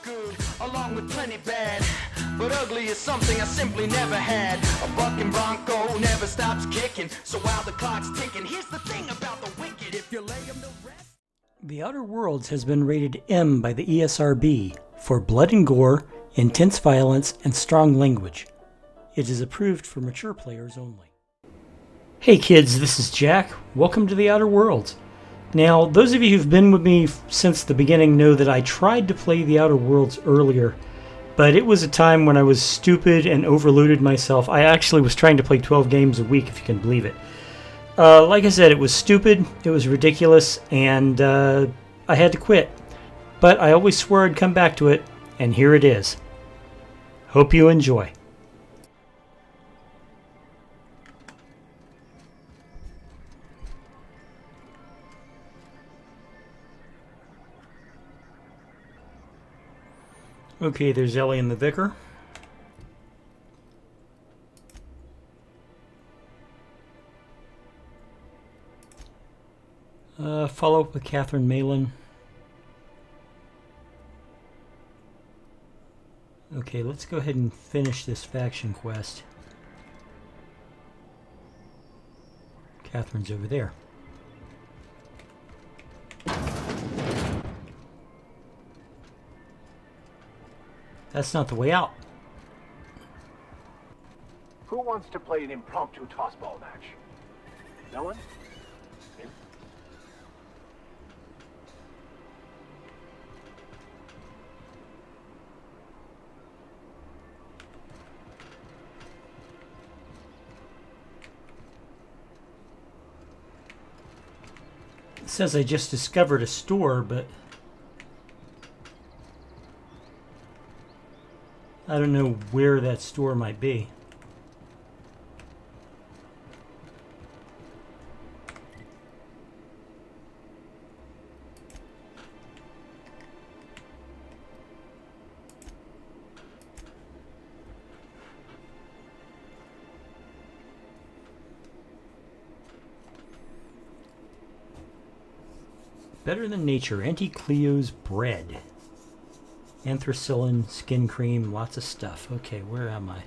good, along with plenty bad. But ugly is something I simply never had. A bucking bronco never stops kicking. So while the clock's ticking, here's the thing about the wicked. If you lay them to rest. The Outer Worlds has been rated M by the ESRB for blood and gore, intense violence, and strong language. It is approved for mature players only. Hey kids, this is Jack. Welcome to the Outer Worlds. Now, those of you who've been with me since the beginning know that I tried to play the Outer Worlds earlier, but it was a time when I was stupid and overloaded myself. I actually was trying to play 12 games a week, if you can believe it. Like I said, it was stupid, it was ridiculous, and I had to quit. But I always swore I'd come back to it, and here it is. Hope you enjoy. Okay, there's Ellie and the Vicar. Follow up with Catherine Malin. Okay, let's go ahead and finish this faction quest. Catherine's over there. That's not the way out. Who wants to play an impromptu tossball match? No one? It says I just discovered a store, but I don't know where that store might be. Better than nature, Auntie Cleo's bread. Anthracillin, skin cream, lots of stuff. Okay, where am I?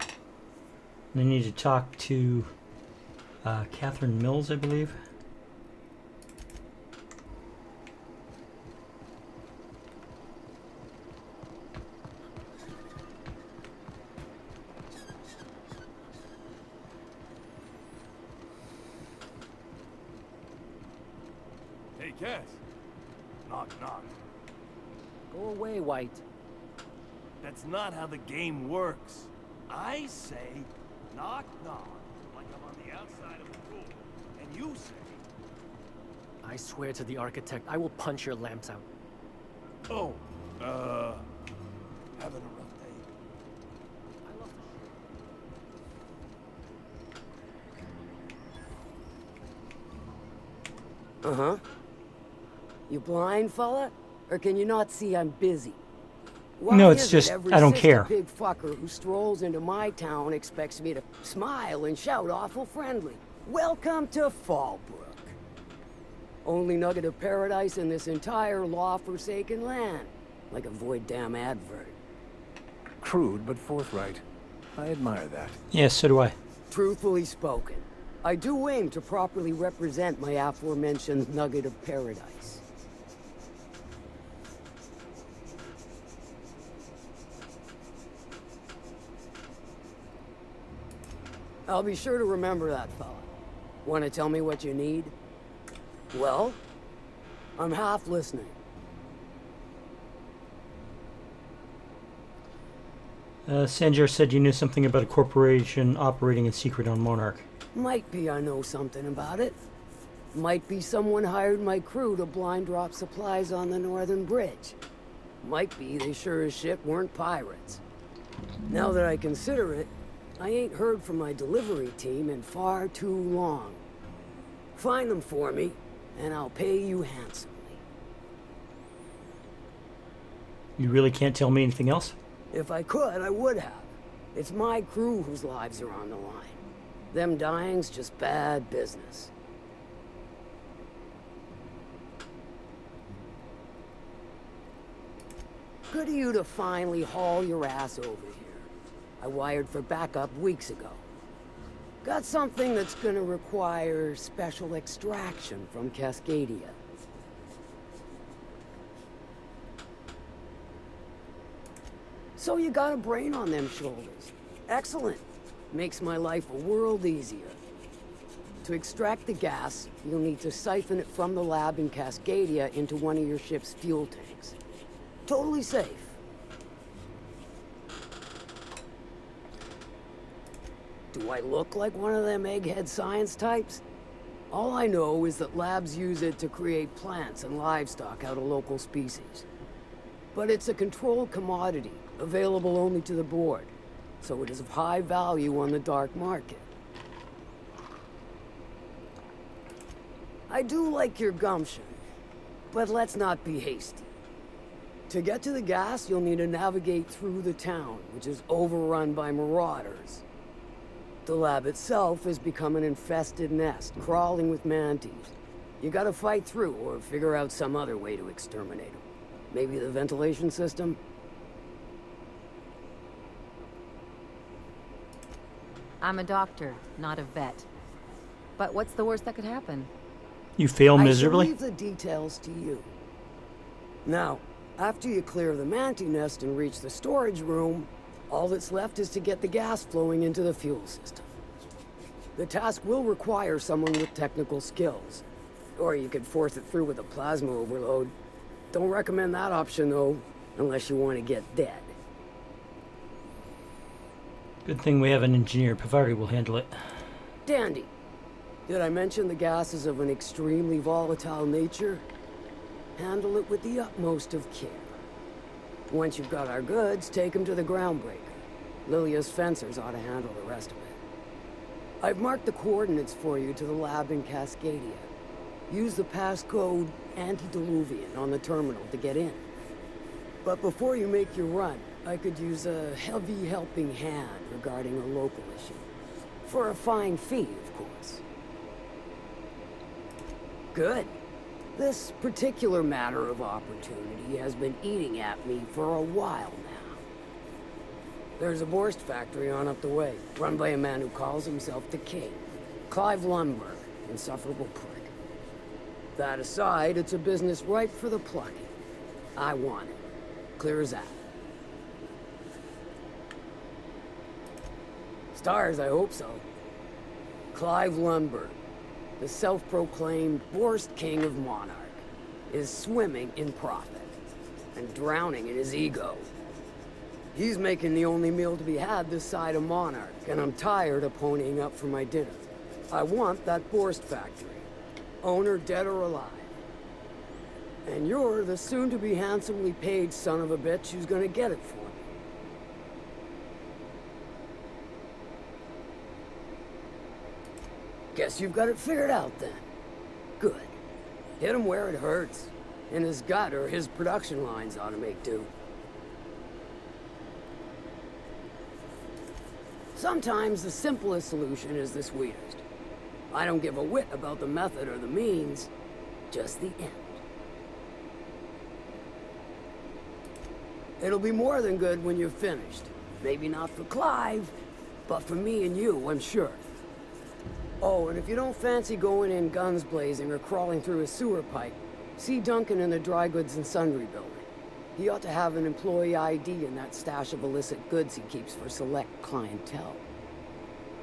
I need to talk to Catherine Mills, I believe. Hey, Cass. Knock, knock. Go away, White. That's not how the game works. I say, knock, knock, like I'm on the outside of the door. And you say... I swear to the architect, I will punch your lamps out. Oh, having a rough day. I love the Uh-huh. You blind, fella? Or can you not see I'm busy? Why No, it's is it just, every I don't sister care. Big fucker who strolls into my town expects me to smile and shout awful friendly. Welcome to Fallbrook. Only nugget of paradise in this entire law-forsaken land. Like a void damn advert. Crude but forthright. I admire that. Yes, so do I. Truthfully spoken, I do aim to properly represent my aforementioned nugget of paradise. I'll be sure to remember that, fella. Want to tell me what you need? Well, I'm half listening. Sanjar said you knew something about a corporation operating in secret on Monarch. Might be I know something about it. Might be someone hired my crew to blind drop supplies on the northern bridge. Might be they sure as shit weren't pirates. Now that I consider it, I ain't heard from my delivery team in far too long. Find them for me, and I'll pay you handsomely. You really can't tell me anything else? If I could, I would have. It's my crew whose lives are on the line. Them dying's just bad business. Good of you to finally haul your ass over here. I wired for backup weeks ago. Got something that's gonna require special extraction from Cascadia. So you got a brain on them shoulders. Excellent. Makes my life a world easier. To extract the gas, you'll need to siphon it from the lab in Cascadia into one of your ship's fuel tanks. Totally safe. Do I look like one of them egghead science types? All I know is that labs use it to create plants and livestock out of local species. But it's a controlled commodity, available only to the board, so it is of high value on the dark market. I do like your gumption, but let's not be hasty. To get to the gas, you'll need to navigate through the town, which is overrun by marauders. The lab itself has become an infested nest, crawling with mantis. You gotta fight through or figure out some other way to exterminate them. Maybe the ventilation system? I'm a doctor, not a vet. But what's the worst that could happen? You fail miserably? I shall leave the details to you. Now, after you clear the mantis nest and reach the storage room, all that's left is to get the gas flowing into the fuel system. The task will require someone with technical skills. Or you could force it through with a plasma overload. Don't recommend that option, though, unless you want to get dead. Good thing we have an engineer. Pavari will handle it. Dandy. Did I mention the gas is of an extremely volatile nature? Handle it with the utmost of care. Once you've got our goods, take them to the groundbreaker. Lilia's fencers ought to handle the rest of it. I've marked the coordinates for you to the lab in Cascadia. Use the passcode Antediluvian on the terminal to get in. But before you make your run, I could use a heavy helping hand regarding a local issue. For a fine fee, of course. Good. This particular matter of opportunity has been eating at me for a while now. There's a Borst factory on up the way, run by a man who calls himself the King. Clive Lundberg, insufferable prick. That aside, it's a business ripe for the plucking. I want it. Clear as that. Stars, I hope so. Clive Lundberg, the self-proclaimed Borst King of Monarch, is swimming in profit and drowning in his ego. He's making the only meal to be had this side of Monarch, and I'm tired of ponying up for my dinner. I want that Borst factory, owner dead or alive. And you're the soon-to-be handsomely paid son of a bitch who's gonna get it for me. Guess you've got it figured out then. Good. Hit him where it hurts. In his gut, or his production lines ought to make do. Sometimes the simplest solution is the sweetest. I don't give a whit about the method or the means, just the end. It'll be more than good when you're finished. Maybe not for Clive, but for me and you, I'm sure. Oh, and if you don't fancy going in guns blazing or crawling through a sewer pipe, see Duncan in the dry goods and sundry building. He ought to have an employee ID in that stash of illicit goods he keeps for select clientele.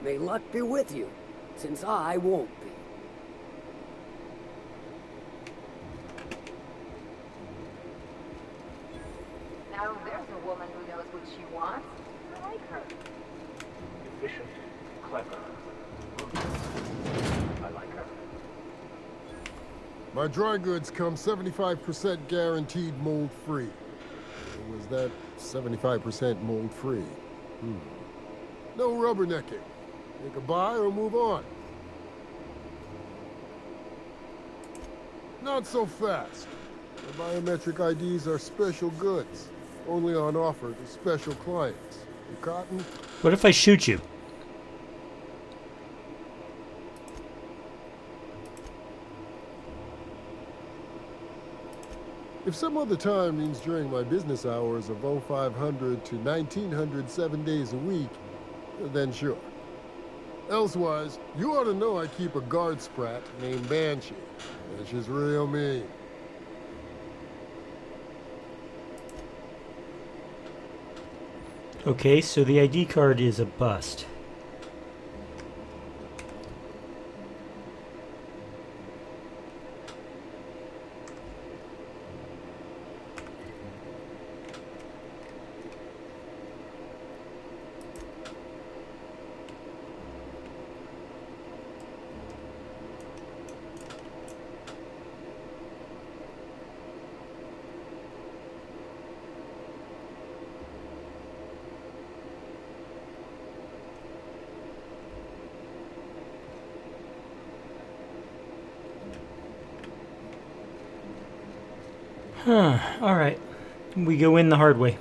May luck be with you, since I won't be. Now there's a woman who knows what she wants. I like her. Efficient, clever, I like her. My dry goods come 75% guaranteed mold-free. Or was that 75% mold-free? No rubbernecking. Make a buy or move on. Not so fast. The biometric IDs are special goods. Only on offer to special clients. You cotton? What if I shoot you? If some other time means during my business hours of 0500 to 1900 7 days a week, then sure. Elsewise, you ought to know I keep a guard sprat named Banshee. And she's real mean. Okay, so the ID card is a bust. Huh, alright. We go in the hard way.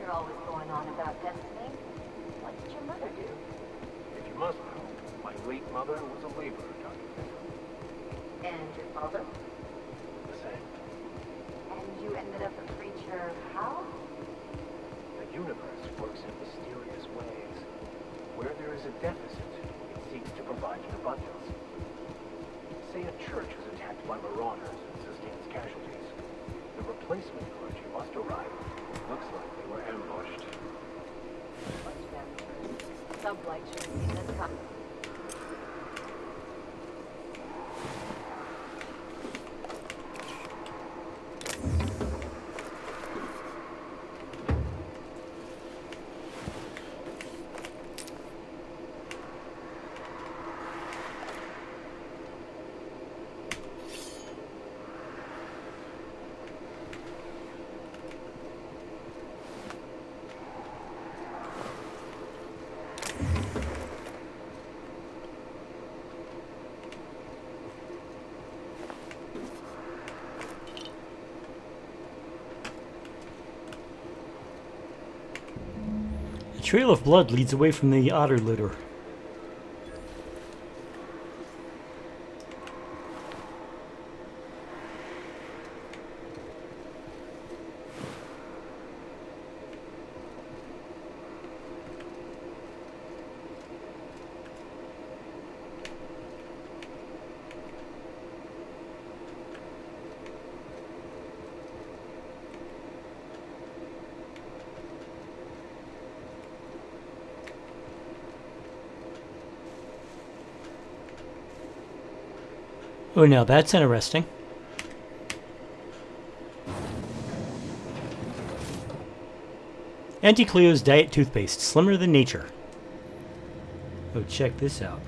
You're always going on about destiny. What did your mother do? If you must know, my late mother was a laborer, Dr. Fisher. And your father? The same. And you ended up a creature how? The universe works in mysterious ways. Where there is a deficit, it seeks to provide an abundance. Say a church is attacked by marauders and sustains casualties. The replacement clergy must arrive. Looks like they were ambushed. Sublight should have seen this coming. A trail of blood leads away from the otter litter. Oh, now that's interesting. Auntie Cleo's diet toothpaste, slimmer than nature. Oh, check this out.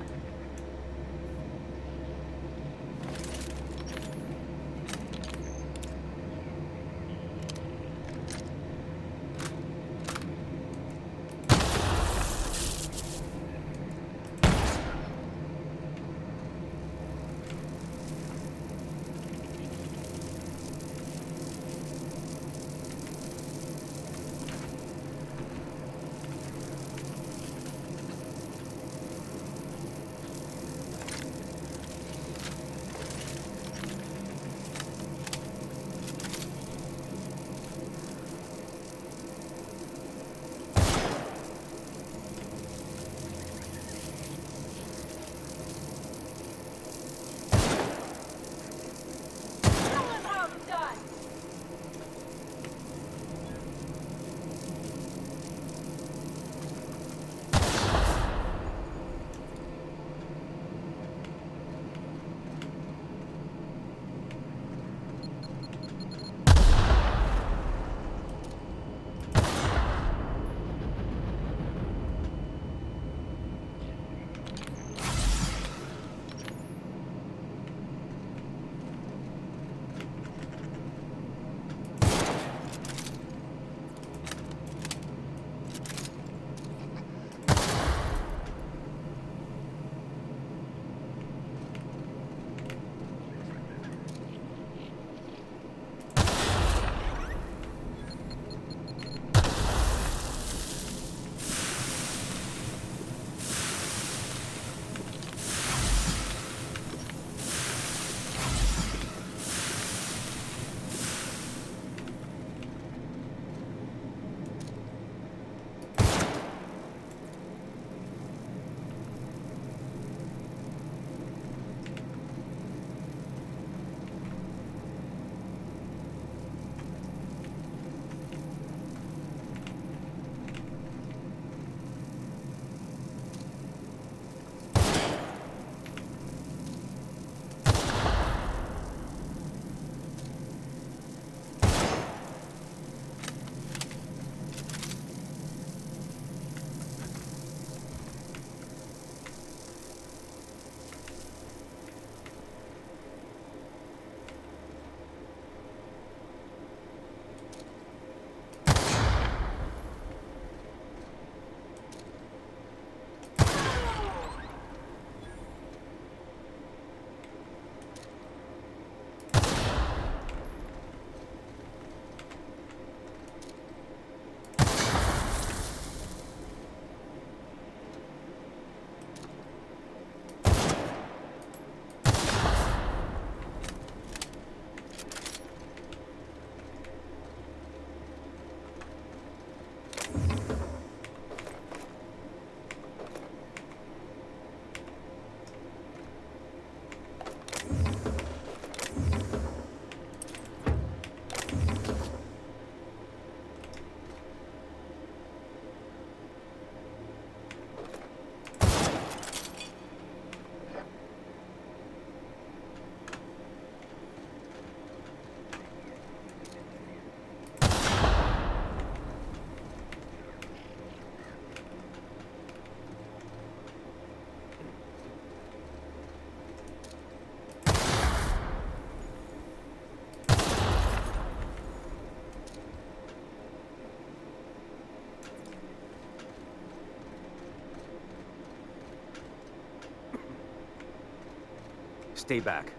Stay back.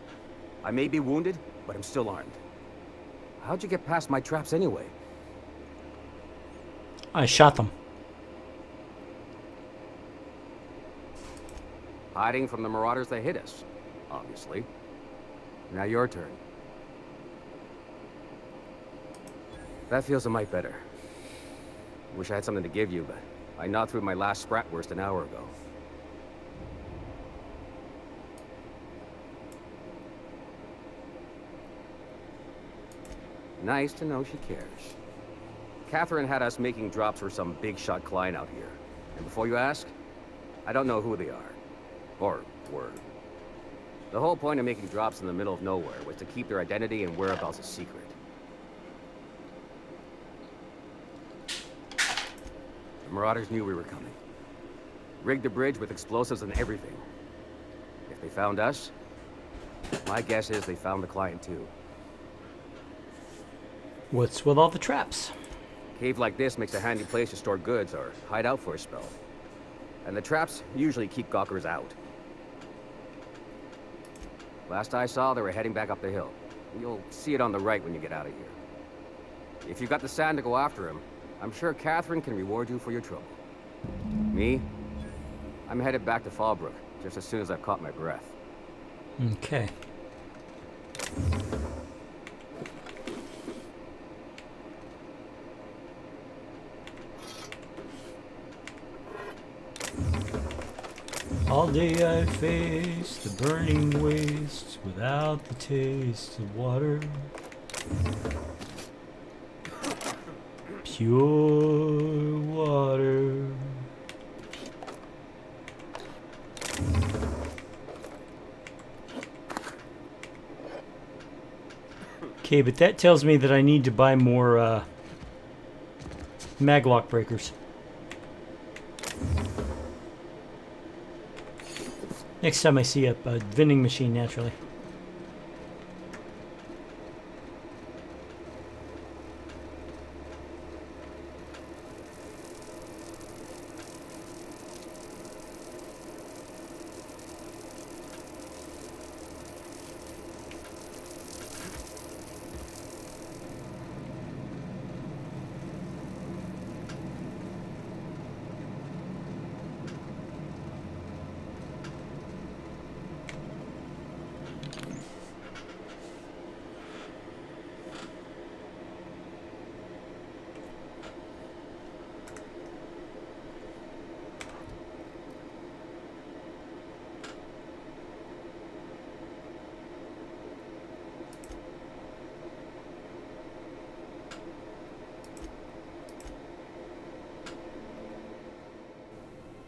I may be wounded, but I'm still armed. How'd you get past my traps anyway? I shot them. Hiding from the marauders that hit us, obviously. Now your turn. That feels a mite better. Wish I had something to give you, but I gnawed through my last Spratwurst an hour ago. Nice to know she cares. Catherine had us making drops for some big-shot client out here. And before you ask, I don't know who they are. Or were. The whole point of making drops in the middle of nowhere was to keep their identity and whereabouts a secret. The Marauders knew we were coming. Rigged the bridge with explosives and everything. If they found us, my guess is they found the client too. What's with all the traps? A cave like this makes a handy place to store goods or hide out for a spell. And the traps usually keep gawkers out. Last I saw, they were heading back up the hill. You'll see it on the right when you get out of here. If you've got the sand to go after him, I'm sure Catherine can reward you for your trouble. Me? I'm headed back to Fallbrook, just as soon as I've caught my breath. Okay. All day I face the burning wastes without the taste of water. Pure water. Okay, but that tells me that I need to buy more maglock breakers. Next time I see a vending machine, naturally.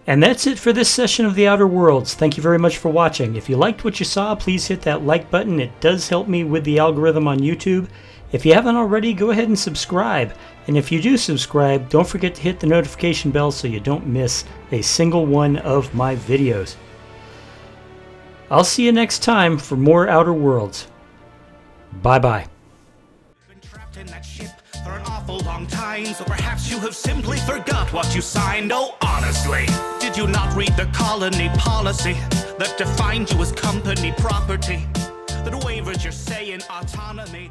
And that's it for this session of The Outer Worlds. Thank you very much for watching. If you liked what you saw, please hit that like button. It does help me with the algorithm on YouTube. If you haven't already, go ahead and subscribe. And if you do subscribe, don't forget to hit the notification bell so you don't miss a single one of my videos. I'll see you next time for more Outer Worlds. Bye-bye. Been trapped in that ship for an awful long time, so perhaps you have simply forgot what you signed. Oh, honestly, did you not read the colony policy that defined you as company property? That wavers your say in autonomy.